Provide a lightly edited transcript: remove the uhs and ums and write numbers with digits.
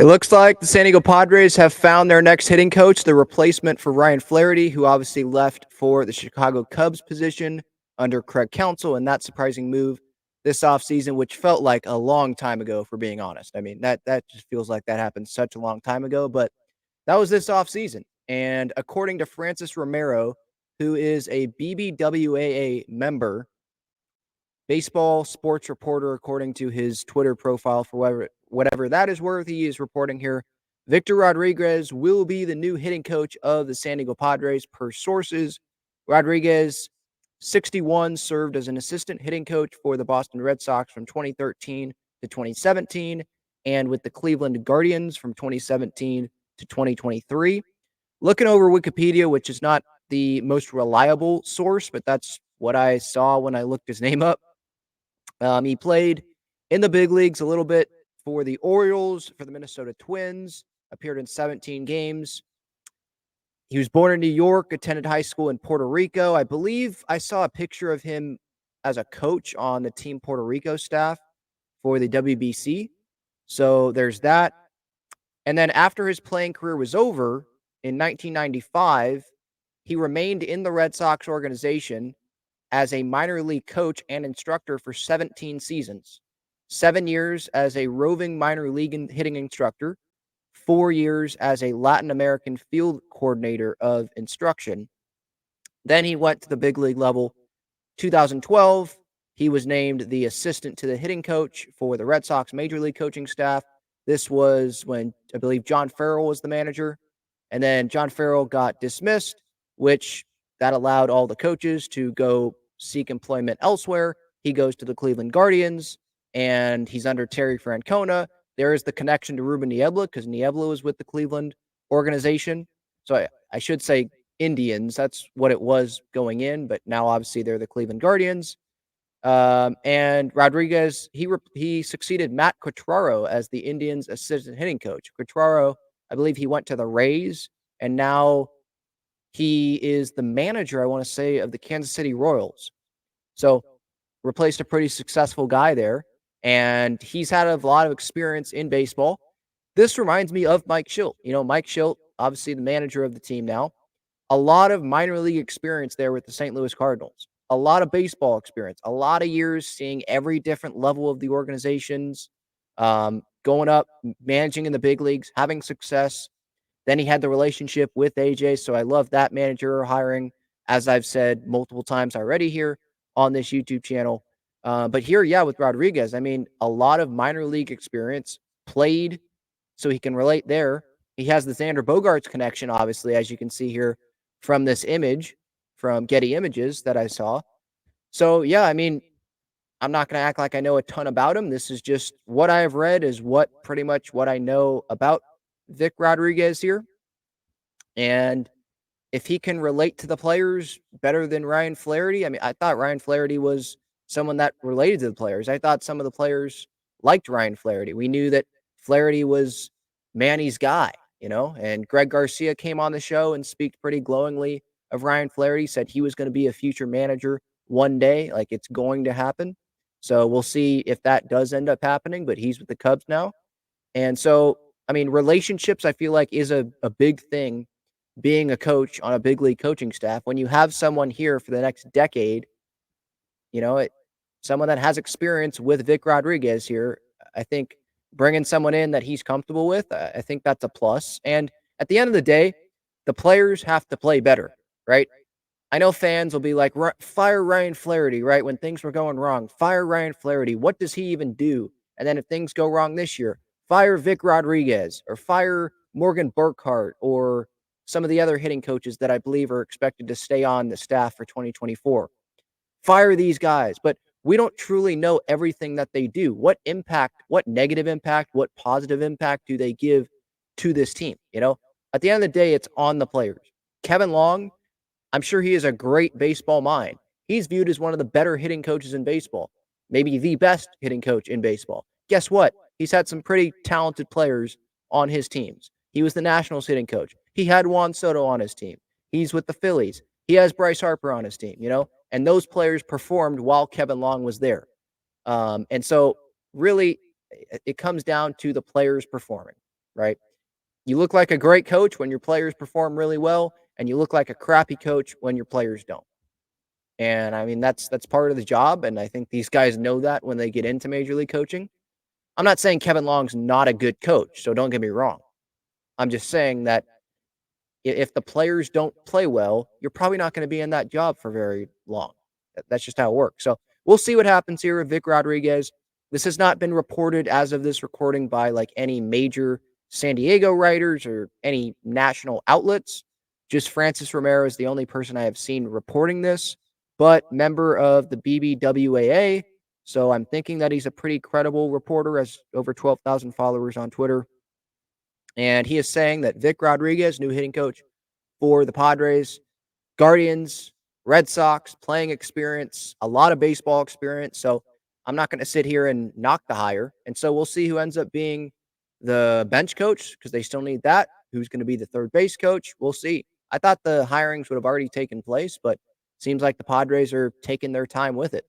It looks like the San Diego Padres have found their next hitting coach, the replacement for Ryan Flaherty, who obviously left for the Chicago Cubs position under Craig Counsell, and that surprising move this offseason, which felt like a long time ago, for being honest. I mean, that just feels like that happened such a long time ago, but that was this offseason. And according to Francis Romero, who is a BBWAA member, baseball sports reporter, according to his Twitter profile, for whatever that is worth, he is reporting here. Victor Rodriguez will be the new hitting coach of the San Diego Padres, per sources. Rodriguez, 61, served as an assistant hitting coach for the Boston Red Sox from 2013 to 2017, and with the Cleveland Guardians from 2017 to 2023. Looking over Wikipedia, which is not the most reliable source, but that's what I saw when I looked his name up. He played in the big leagues a little bit for the Orioles, for the Minnesota Twins, appeared in 17 games. He was born in New York, attended high school in Puerto Rico. I believe I saw a picture of him as a coach on the Team Puerto Rico staff for the WBC. So there's that. And then after his playing career was over in 1995, he remained in the Red Sox organization as a minor league coach and instructor for 17 seasons, 7 years as a roving minor league hitting instructor, 4 years as a Latin American field coordinator of instruction. Then he went to the big league level. 2012, he was named the assistant to the hitting coach for the Red Sox major league coaching staff. This was when I believe John Farrell was the manager. And then John Farrell got dismissed, which that allowed all the coaches to go seek employment elsewhere. He goes to the Cleveland Guardians, and he's under Terry Francona. There is the connection to Ruben Niebla, because Niebla was with the Cleveland organization. So I should say Indians. That's what it was going in, but now obviously they're the Cleveland Guardians. And Rodriguez, he succeeded Matt Quatraro as the Indians' assistant hitting coach. Quatraro, I believe he went to the Rays, and now he is the manager, I want to say, of the Kansas City Royals. So replaced a pretty successful guy there, and he's had a lot of experience in baseball. This reminds me of Mike Schilt. Mike Schilt, obviously the manager of the team now. A lot of minor league experience there with the St. Louis Cardinals. A lot of baseball experience. A lot of years seeing every different level of the organizations, going up, managing in the big leagues, having success. Then he had the relationship with AJ, so I love that manager hiring, as I've said multiple times already here on this YouTube channel. But here, yeah, with Rodriguez, I mean, a lot of minor league experience, played, so he can relate there. He has the Xander Bogaerts connection, obviously, as you can see here from this image from Getty Images that I saw. So, yeah, I mean, I'm not going to act like I know a ton about him. This is just what I have read, is pretty much what I know about Vic Rodriguez here. And if he can relate to the players better than Ryan Flaherty, I mean, I thought Ryan Flaherty was someone that related to the players. I thought some of the players liked Ryan Flaherty. We knew that Flaherty was Manny's guy, and Greg Garcia came on the show and speak pretty glowingly of Ryan Flaherty, said he was going to be a future manager one day, like it's going to happen. So we'll see if that does end up happening, but he's with the Cubs now. And so, I mean, relationships, I feel like, is a big thing being a coach on a big league coaching staff. When you have someone here for the next decade, someone that has experience with Vic Rodriguez here, I think bringing someone in that he's comfortable with, I think that's a plus. And at the end of the day, the players have to play better, right? I know fans will be like, fire Ryan Flaherty, right? When things were going wrong, fire Ryan Flaherty. What does he even do? And then if things go wrong this year, fire Vic Rodriguez or fire Morgan Burkhart or some of the other hitting coaches that I believe are expected to stay on the staff for 2024. Fire these guys. But we don't truly know everything that they do. What impact, what negative impact, what positive impact do they give to this team? At the end of the day, it's on the players. Kevin Long, I'm sure he is a great baseball mind. He's viewed as one of the better hitting coaches in baseball, maybe the best hitting coach in baseball. Guess what? He's had some pretty talented players on his teams. He was the Nationals hitting coach. He had Juan Soto on his team. He's with the Phillies. He has Bryce Harper on his team, and those players performed while Kevin Long was there. And so really it comes down to the players performing. right? You look like a great coach when your players perform really well, and you look like a crappy coach when your players don't. And I mean, that's part of the job, and I think these guys know that when they get into major league coaching. I'm not saying Kevin Long's not a good coach, so don't get me wrong. I'm just saying that if the players don't play well, you're probably not going to be in that job for very long. That's just how it works. So we'll see what happens here with Vic Rodriguez. This has not been reported as of this recording by like any major San Diego writers or any national outlets. Just Francis Romero is the only person I have seen reporting this, but member of the BBWAA. So I'm thinking that he's a pretty credible reporter, has over 12,000 followers on Twitter. And he is saying that Vic Rodriguez, new hitting coach for the Padres, Guardians, Red Sox, playing experience, a lot of baseball experience. So I'm not going to sit here and knock the hire. And so we'll see who ends up being the bench coach because they still need that. Who's going to be the third base coach? We'll see. I thought the hirings would have already taken place, but seems like the Padres are taking their time with it.